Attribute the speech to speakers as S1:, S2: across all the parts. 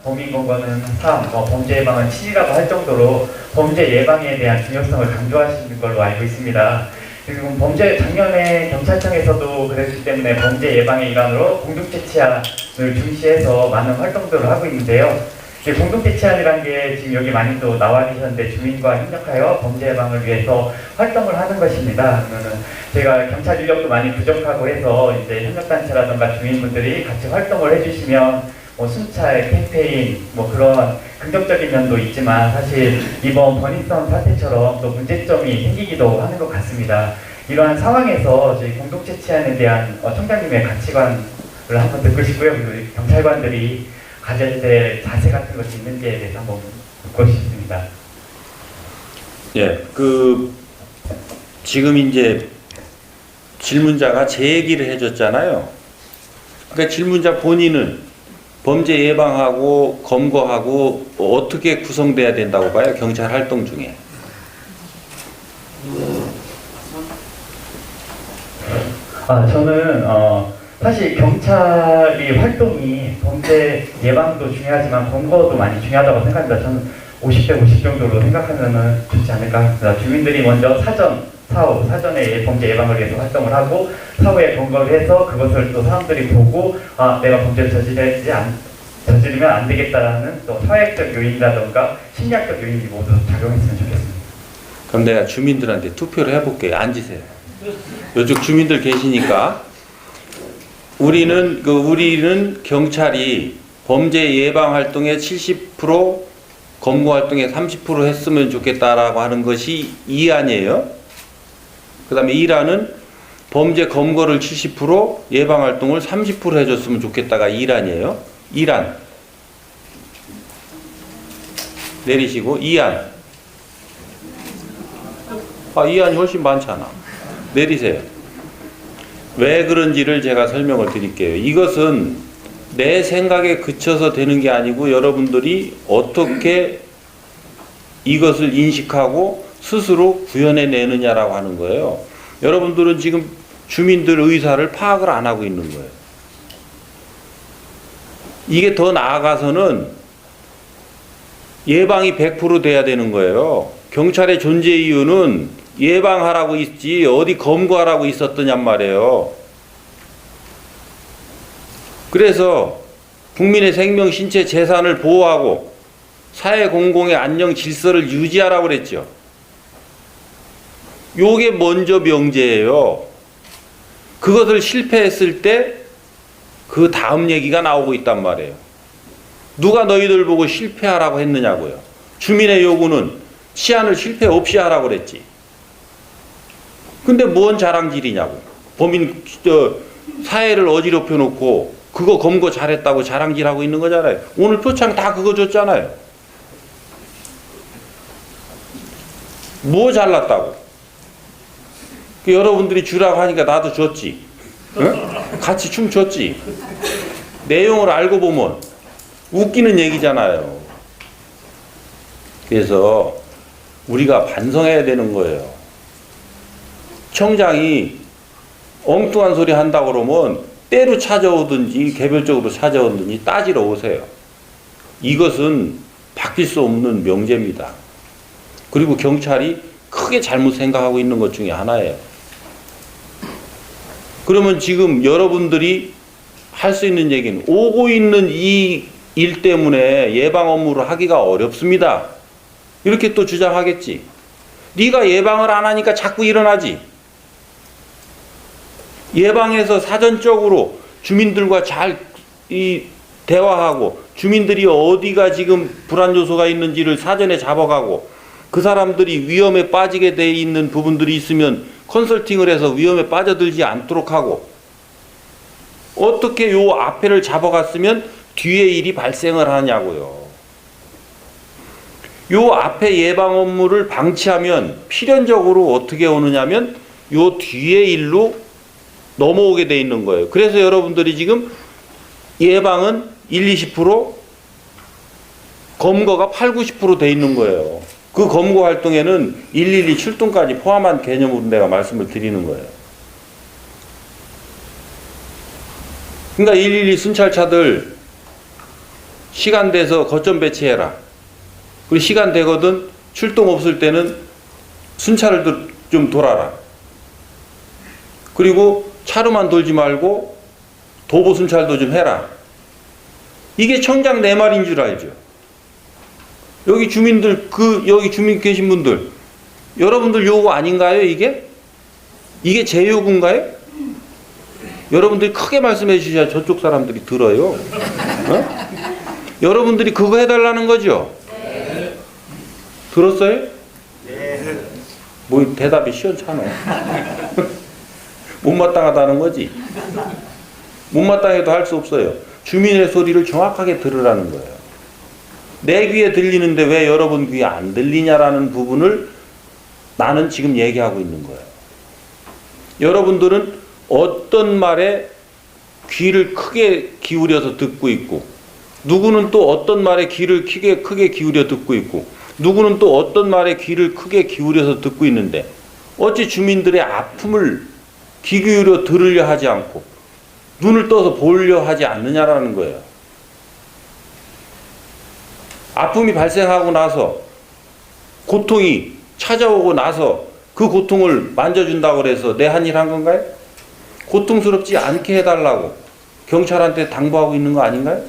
S1: 범인건강은 3, 범죄 예방은 7이라고 할 정도로 범죄 예방에 대한 중요성을 강조하시는 걸로 알고 있습니다. 그리고 작년에 경찰청에서도 그랬기 때문에 범죄 예방의 일환으로 공동체 치안을 중시해서 많은 활동들을 하고 있는데요. 공동체 치안이라는 게 지금 여기 많이 또 나와 계셨는데 주민과 협력하여 범죄 예방을 위해서 활동을 하는 것입니다. 그러면은 제가 경찰 인력도 많이 부족하고 해서 이제 협력단체라든가 주민분들이 같이 활동을 해주시면 순찰, 캠페인, 그런 긍정적인 면도 있지만 사실 이번 버닝썬 사태처럼 또 문제점이 생기기도 하는 것 같습니다. 이러한 상황에서 저희 공동체 치안에 대한 총장님의 가치관을 한번 듣고 싶고요. 그리고 경찰관들이 가져야 될 자세 같은 것이 있는지에 대해서 한번 듣고 싶습니다.
S2: 예, 지금 이제 질문자가 제 얘기를 해줬잖아요. 그러니까 질문자 본인은 범죄 예방하고 검거하고 어떻게 구성돼야 된다고 봐요? 경찰 활동 중에.
S1: 저는 사실 경찰이 활동이 범죄 예방도 중요하지만 검거도 많이 중요하다고 생각합니다. 저는 50대 50 정도로 생각하면 좋지 않을까 합니다. 주민들이 먼저 사전에 범죄 예방을 위해서 활동을 하고 사후에 검거를 해서 그것을 또 사람들이 보고 내가 범죄를 저지르면 안 되겠다라는 또 사회적 요인이라던가 심리학적 요인이 모두 작용했으면 좋겠습니다.
S2: 그럼 내가 주민들한테 투표를 해볼게요. 앉으세요. 이쪽 주민들 계시니까 우리는 경찰이 범죄 예방 활동의 70%, 검거 활동의 30% 했으면 좋겠다라고 하는 것이 2안이에요. 그 다음에 1안은 범죄 검거를 70%, 예방 활동을 30% 해줬으면 좋겠다가 1안이에요. 1안. 내리시고 2안. 2안이 훨씬 많잖아. 내리세요. 왜 그런지를 제가 설명을 드릴게요. 이것은 내 생각에 그쳐서 되는 게 아니고 여러분들이 어떻게 이것을 인식하고 스스로 구현해내느냐라고 하는 거예요. 여러분들은 지금 주민들 의사를 파악을 안 하고 있는 거예요. 이게 더 나아가서는 예방이 100% 돼야 되는 거예요. 경찰의 존재 이유는 예방하라고 있지 어디 검거하라고 있었더냔 말이에요. 그래서 국민의 생명, 신체, 재산을 보호하고 사회 공공의 안녕 질서를 유지하라고 그랬죠. 요게 먼저 명제예요. 그것을 실패했을 때 그 다음 얘기가 나오고 있단 말이에요. 누가 너희들 보고 실패하라고 했느냐고요. 주민의 요구는 치안을 실패 없이 하라고 그랬지. 근데 뭔 자랑질이냐고. 사회를 어지럽혀 놓고 그거 검거 잘했다고 자랑질하고 있는 거잖아요. 오늘 표창 다 그거 줬잖아요. 뭐 잘났다고. 여러분들이 주라고 하니까 나도 줬지. 응? 같이 춤췄지. 내용을 알고 보면 웃기는 얘기잖아요. 그래서 우리가 반성해야 되는 거예요. 청장이 엉뚱한 소리 한다고 그러면 때로 찾아오든지 개별적으로 찾아오든지 따지러 오세요. 이것은 바뀔 수 없는 명제입니다. 그리고 경찰이 크게 잘못 생각하고 있는 것 중에 하나예요. 그러면 지금 여러분들이 할 수 있는 얘기는 오고 있는 이 일 때문에 예방 업무를 하기가 어렵습니다. 이렇게 또 주장하겠지. 네가 예방을 안 하니까 자꾸 일어나지. 예방해서 사전적으로 주민들과 잘 대화하고 주민들이 어디가 지금 불안 요소가 있는지를 사전에 잡아가고 그 사람들이 위험에 빠지게 돼 있는 부분들이 있으면 컨설팅을 해서 위험에 빠져들지 않도록 하고 어떻게 요 앞에를 잡아갔으면 뒤에 일이 발생을 하냐고요. 요 앞에 예방 업무를 방치하면 필연적으로 어떻게 오느냐면 요 뒤에 일로 넘어오게 돼 있는 거예요. 그래서 여러분들이 지금 예방은 20% 검거가 90% 돼 있는 거예요. 그 검거 활동에는 112 출동까지 포함한 개념으로 내가 말씀을 드리는 거예요. 그러니까 112 순찰차들 시간 돼서 거점 배치해라. 그리고 시간 되거든 출동 없을 때는 순찰을 좀 돌아라. 그리고 차로만 돌지 말고 도보 순찰도 좀 해라. 이게 청장 내 말인 줄 알죠. 여기 주민들, 여기 주민 계신 분들, 여러분들 요구 아닌가요, 이게? 이게 제 요구인가요? 여러분들이 크게 말씀해 주셔야 저쪽 사람들이 들어요. 어? 여러분들이 그거 해달라는 거죠? 네. 들었어요? 네. 뭐 대답이 시원찮아. 못마땅하다는 거지. 못마땅해도 할 수 없어요. 주민의 소리를 정확하게 들으라는 거예요. 내 귀에 들리는데 왜 여러분 귀에 안 들리냐라는 부분을 나는 지금 얘기하고 있는 거예요. 여러분들은 어떤 말에 귀를 크게 기울여서 듣고 있고, 누구는 또 어떤 말에 귀를 크게 기울여 듣고 있고, 누구는 또 어떤 말에 귀를 크게 기울여서 듣고 있는데, 어찌 주민들의 아픔을 귀 기울여 들으려 하지 않고 눈을 떠서 보려 하지 않느냐라는 거예요. 아픔이 발생하고 나서, 고통이 찾아오고 나서 그 고통을 만져준다고 해서 내 한 일 한 건가요? 고통스럽지 않게 해달라고 경찰한테 당부하고 있는 거 아닌가요?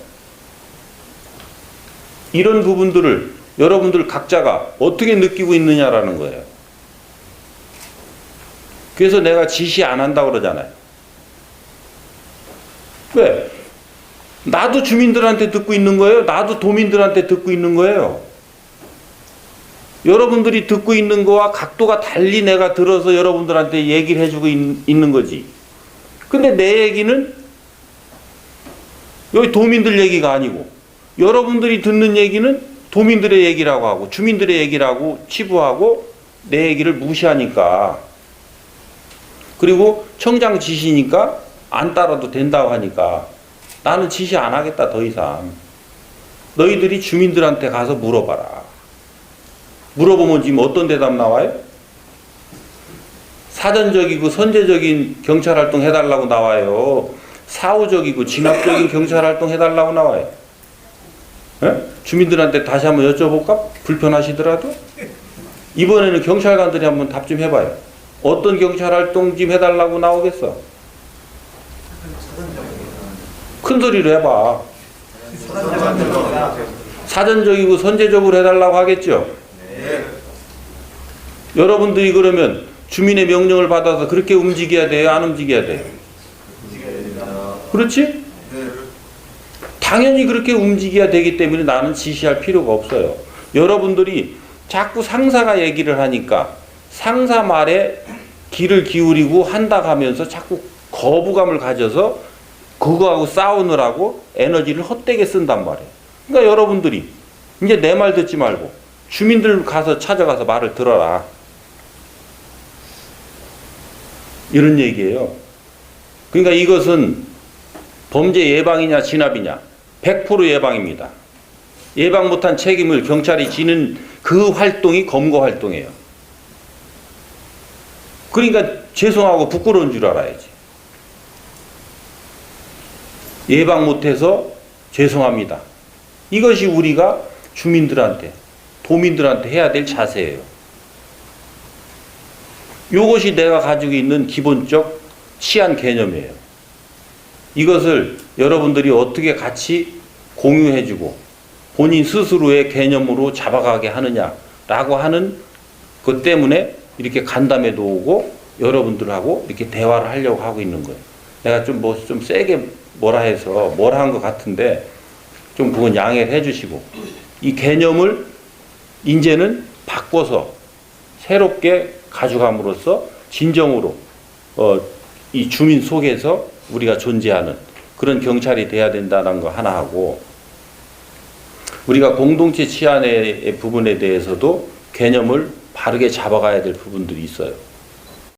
S2: 이런 부분들을 여러분들 각자가 어떻게 느끼고 있느냐라는 거예요. 그래서 내가 지시 안 한다고 그러잖아요. 왜? 나도 주민들한테 듣고 있는 거예요. 나도 도민들한테 듣고 있는 거예요. 여러분들이 듣고 있는 거와 각도가 달리 내가 들어서 여러분들한테 얘기를 해주고 있는 거지. 근데 내 얘기는 여기 도민들 얘기가 아니고, 여러분들이 듣는 얘기는 도민들의 얘기라고 하고 주민들의 얘기라고 치부하고 내 얘기를 무시하니까, 그리고 청장 지시니까 안 따라도 된다고 하니까 나는 지시 안 하겠다. 더 이상 너희들이 주민들한테 가서 물어봐라. 물어보면 지금 어떤 대답 나와요? 사전적이고 선제적인 경찰활동 해달라고 나와요. 사후적이고 진압적인 경찰활동 해달라고 나와요. 에? 주민들한테 다시 한번 여쭤볼까? 불편하시더라도? 이번에는 경찰관들이 한번 답 좀 해봐요. 어떤 경찰활동 좀 해달라고 나오겠어? 큰 소리로 해봐. 사전적이고 선제적으로 해달라고 하겠죠? 네. 여러분들이 그러면 주민의 명령을 받아서 그렇게 움직여야 돼요? 안 움직여야 돼요? 그렇지? 네. 당연히 그렇게 움직여야 되기 때문에 나는 지시할 필요가 없어요. 여러분들이 자꾸 상사가 얘기를 하니까 상사 말에 귀를 기울이고 한다 하면서 자꾸 거부감을 가져서 그거하고 싸우느라고 에너지를 헛되게 쓴단 말이에요. 그러니까 여러분들이 이제 내 말 듣지 말고 주민들 가서 찾아가서 말을 들어라. 이런 얘기예요. 그러니까 이것은 범죄 예방이냐 진압이냐 100% 예방입니다. 예방 못한 책임을 경찰이 지는 그 활동이 검거 활동이에요. 그러니까 죄송하고 부끄러운 줄 알아야지. 예방 못해서 죄송합니다. 이것이 우리가 주민들한테, 도민들한테 해야 될 자세예요. 이것이 내가 가지고 있는 기본적 치안 개념이에요. 이것을 여러분들이 어떻게 같이 공유해주고 본인 스스로의 개념으로 잡아가게 하느냐라고 하는 것 때문에 이렇게 간담회도 오고 여러분들하고 이렇게 대화를 하려고 하고 있는 거예요. 내가 좀 세게 뭐라 해서 뭐라 한 것 같은데 좀 그건 양해를 해주시고, 이 개념을 이제는 바꿔서 새롭게 가져감으로써 진정으로 이 주민 속에서 우리가 존재하는 그런 경찰이 돼야 된다는 거 하나 하고, 우리가 공동체 치안의 부분에 대해서도 개념을 바르게 잡아가야 될 부분들이 있어요.